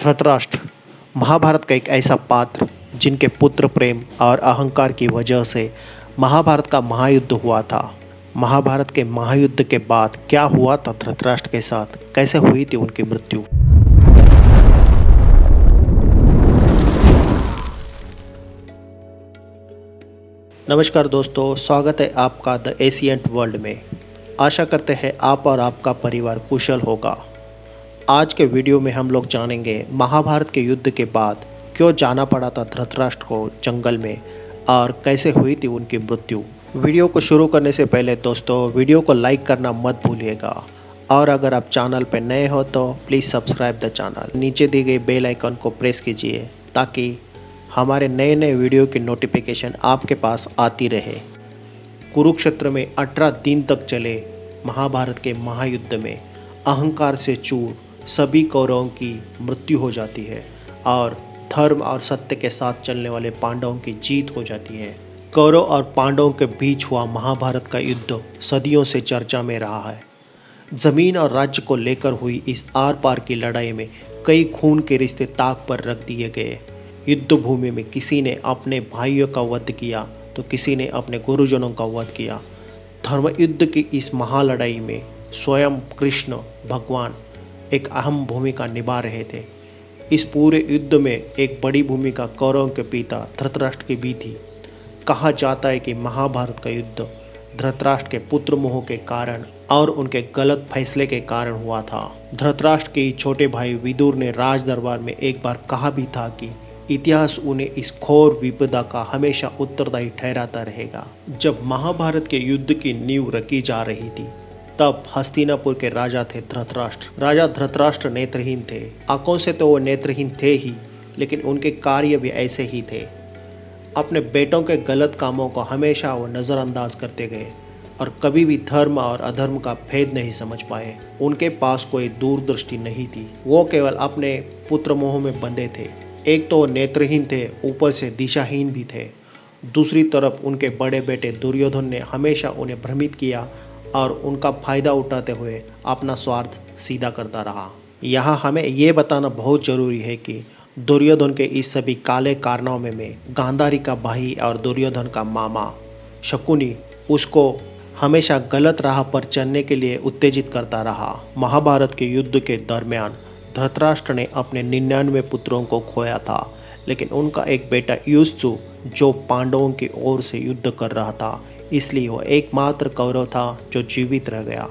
धृतराष्ट्र महाभारत का एक ऐसा पात्र जिनके पुत्र प्रेम और अहंकार की वजह से महाभारत का महायुद्ध हुआ था। महाभारत के महायुद्ध के बाद क्या हुआ था धृतराष्ट्र के साथ, कैसे हुई थी उनकी मृत्यु। नमस्कार दोस्तों, स्वागत है आपका द एशियंट वर्ल्ड में। आशा करते हैं आप और आपका परिवार कुशल होगा। आज के वीडियो में हम लोग जानेंगे महाभारत के युद्ध के बाद क्यों जाना पड़ा था धृतराष्ट्र को जंगल में और कैसे हुई थी उनकी मृत्यु। वीडियो को शुरू करने से पहले दोस्तों वीडियो को लाइक करना मत भूलिएगा और अगर आप चैनल पर नए हो तो प्लीज़ सब्सक्राइब द चैनल। नीचे दी गई बेल आइकन को प्रेस कीजिए ताकि हमारे नए नए वीडियो की नोटिफिकेशन आपके पास आती रहे। कुरुक्षेत्र में 18 दिन तक चले महाभारत के महायुद्ध में अहंकार से चूर सभी कौरवों की मृत्यु हो जाती है और धर्म और सत्य के साथ चलने वाले पांडवों की जीत हो जाती है। कौरव और पांडवों के बीच हुआ महाभारत का युद्ध सदियों से चर्चा में रहा है। जमीन और राज्य को लेकर हुई इस आर पार की लड़ाई में कई खून के रिश्ते ताक पर रख दिए गए। युद्ध भूमि में किसी ने अपने भाइयों का वध किया तो किसी ने अपने गुरुजनों का वध किया। धर्म युद्ध की इस महालड़ाई में स्वयं कृष्ण भगवान एक अहम भूमिका निभा रहे थे। इस पूरे युद्ध में एक बड़ी भूमिका कौरवों के पिता धृतराष्ट्र की भी थी। कहा जाता है कि महाभारत का युद्ध धृतराष्ट्र के पुत्र मोह के कारण और उनके गलत फैसले के कारण हुआ था। धृतराष्ट्र के छोटे भाई विदुर ने राज दरबार में एक बार कहा भी था कि इतिहास उन्हें इस घोर विपदा का हमेशा उत्तरदायी ठहराता रहेगा। जब महाभारत के युद्ध की नींव रखी जा रही थी तब हस्तिनापुर के राजा थे धृतराष्ट्र। राजा धृतराष्ट्र नेत्रहीन थे। आंखों से तो वो नेत्रहीन थे ही, लेकिन उनके कार्य भी ऐसे ही थे। अपने बेटों के गलत कामों को हमेशा वो नज़रअंदाज करते गए और कभी भी धर्म और अधर्म का भेद नहीं समझ पाए। उनके पास कोई दूरदृष्टि नहीं थी। वो केवल अपने पुत्र मोह में बंधे थे। एक तो वो नेत्रहीन थे, ऊपर से दिशाहीन भी थे। दूसरी तरफ उनके बड़े बेटे दुर्योधन ने हमेशा उन्हें भ्रमित किया और उनका फायदा उठाते हुए अपना स्वार्थ सीधा करता रहा। यहाँ हमें ये बताना बहुत ज़रूरी है कि दुर्योधन के इस सभी काले कारनामे में गांधारी का भाई और दुर्योधन का मामा शकुनी उसको हमेशा गलत राह पर चलने के लिए उत्तेजित करता रहा। महाभारत के युद्ध के दरमियान धृतराष्ट्र ने अपने 99 पुत्रों को खोया था, लेकिन उनका एक बेटा युयुत्सु जो पांडवों की ओर से युद्ध कर रहा था, इसलिए वह एकमात्र कौरव था जो जीवित रह गया।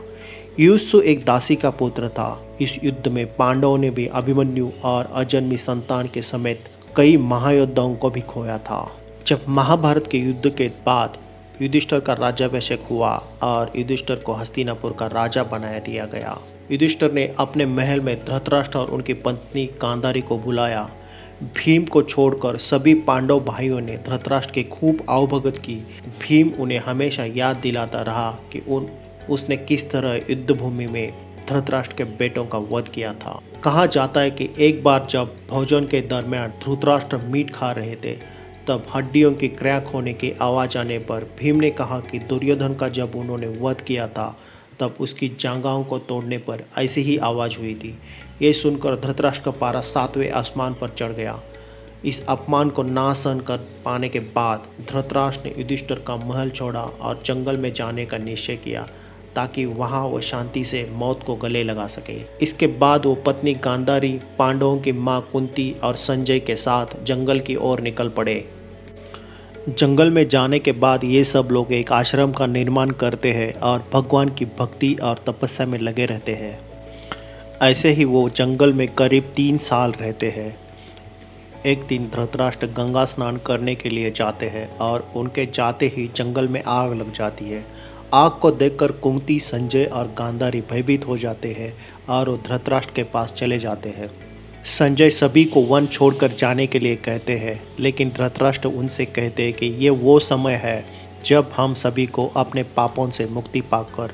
युयुत्सु एक दासी का पुत्र था। इस युद्ध में पांडवों ने भी अभिमन्यु और अजन्मी संतान के समेत कई महायोद्धाओं को भी खोया था। जब महाभारत के युद्ध के बाद युधिष्ठिर का राज्याभिषेक हुआ और युधिष्ठिर को हस्तिनापुर का राजा बनाया दिया गया। युधिष्ठिर ने अपने महल में धृतराष्ट्र और उनकी पत्नी गांधारी को बुलाया। भीम को छोड़कर सभी पांडव भाइयों ने धृतराष्ट्र की खूब आवभगत की। भीम उन्हें हमेशा याद दिलाता रहा कि उसने किस तरह युद्ध भूमि में धृतराष्ट्र के बेटों का वध किया था। कहा जाता है कि एक बार जब भोजन के दरमियान धृतराष्ट्र मीट खा रहे थे तब हड्डियों की क्रैक होने की आवाज़ आने पर भीम ने कहा कि दुर्योधन का जब उन्होंने वध किया था तब उसकी जांघाओं को तोड़ने पर ऐसी ही आवाज़ हुई थी। ये सुनकर धृतराष्ट्र का पारा 7वें आसमान पर चढ़ गया। इस अपमान को ना सहन कर पाने के बाद धृतराष्ट्र ने युधिष्ठिर का महल छोड़ा और जंगल में जाने का निश्चय किया ताकि वहाँ वो शांति से मौत को गले लगा सके। इसके बाद वो पत्नी गांधारी, पांडवों की माँ कुंती और संजय के साथ जंगल की ओर निकल पड़े। जंगल में जाने के बाद ये सब लोग एक आश्रम का निर्माण करते हैं और भगवान की भक्ति और तपस्या में लगे रहते हैं। ऐसे ही वो जंगल में करीब 3 साल रहते हैं। एक दिन धृतराष्ट्र गंगा स्नान करने के लिए जाते हैं और उनके जाते ही जंगल में आग लग जाती है। आग को देखकर कुंती, संजय और गांधारी भयभीत हो जाते हैं और वो धृतराष्ट्र के पास चले जाते हैं। संजय सभी को वन छोड़कर जाने के लिए कहते हैं, लेकिन धृतराष्ट्र उनसे कहते हैं कि ये वो समय है जब हम सभी को अपने पापों से मुक्ति पाकर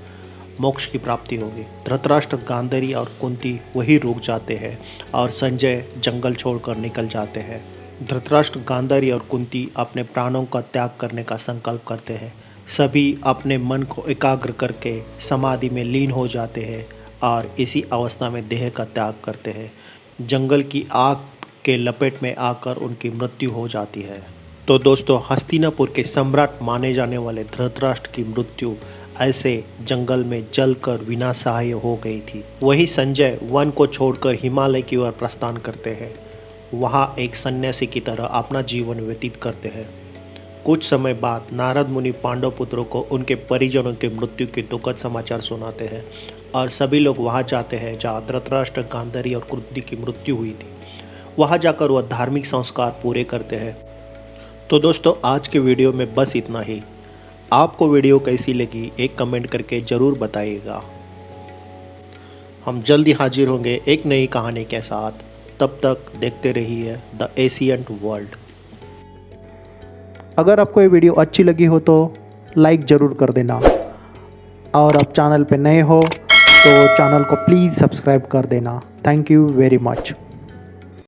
मोक्ष की प्राप्ति होगी। धृतराष्ट्र, गांधारी और कुंती वही रुक जाते हैं और संजय जंगल छोड़कर निकल जाते हैं। धृतराष्ट्र, गांधारी और कुंती अपने प्राणों का त्याग करने का संकल्प करते हैं। सभी अपने मन को एकाग्र करके समाधि में लीन हो जाते हैं और इसी अवस्था में देह का त्याग करते हैं। जंगल की आग के लपेट में आकर उनकी मृत्यु हो जाती है। तो दोस्तों, हस्तिनापुर के सम्राट माने जाने वाले धृतराष्ट्र की मृत्यु ऐसे जंगल में जलकर विनाशहाय हो गई थी। वही संजय वन को छोड़कर हिमालय की ओर प्रस्थान करते हैं। वहाँ एक सन्यासी की तरह अपना जीवन व्यतीत करते हैं। कुछ समय बाद नारद मुनि पांडव पुत्रों को उनके परिजनों की मृत्यु के दुखद समाचार सुनाते हैं और सभी लोग वहाँ जाते हैं जहाँ धृतराष्ट्र, गांधारी और कुंती की मृत्यु हुई थी। वहाँ जाकर वह धार्मिक संस्कार पूरे करते हैं। तो दोस्तों, आज के वीडियो में बस इतना ही। आपको वीडियो कैसी लगी एक कमेंट करके ज़रूर बताइएगा। हम जल्दी हाजिर होंगे एक नई कहानी के साथ। तब तक देखते रहिए द एशियंट वर्ल्ड। अगर आपको ये वीडियो अच्छी लगी हो तो लाइक ज़रूर कर देना, और आप चैनल पे नए हो तो चैनल को प्लीज़ सब्सक्राइब कर देना। Thank you very much.